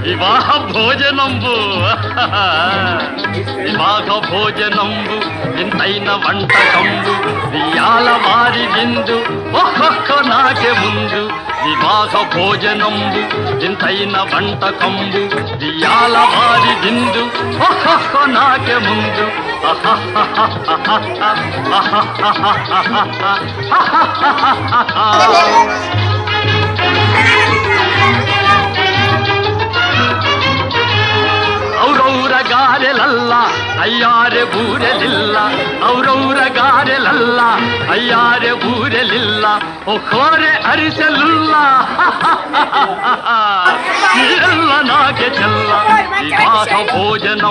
వివాహ భోజనంబు వివాహ భోజనంబు ఇంతైన వంటకంబు వియాల వారి విందు ఒక్కొక్క నాకే ముందు వివాహ భోజనంబు ఇంతైన వంటకంబు వియాల వారి విందు ఒక్కొక్క నాకే ముందు ಔರೌರ ಗಾರೆಲಲ್ಲ ಅಯ್ಯಾರೆ ಬೂರೆಲಿಲ್ಲ ಔರೌರ ಗಾರೆಲಲ್ಲ ಅಯ್ಯಾರೆ ಬೂರೆಲಿಲ್ಲ ಒಕ್ಕೋರೆ ಅರಿಸಲಿಲ್ಲ ಎಲ್ಲ ನಾಗೆ ಚೆಲ್ಲ ವಿವಾಹ ಭೋಜನ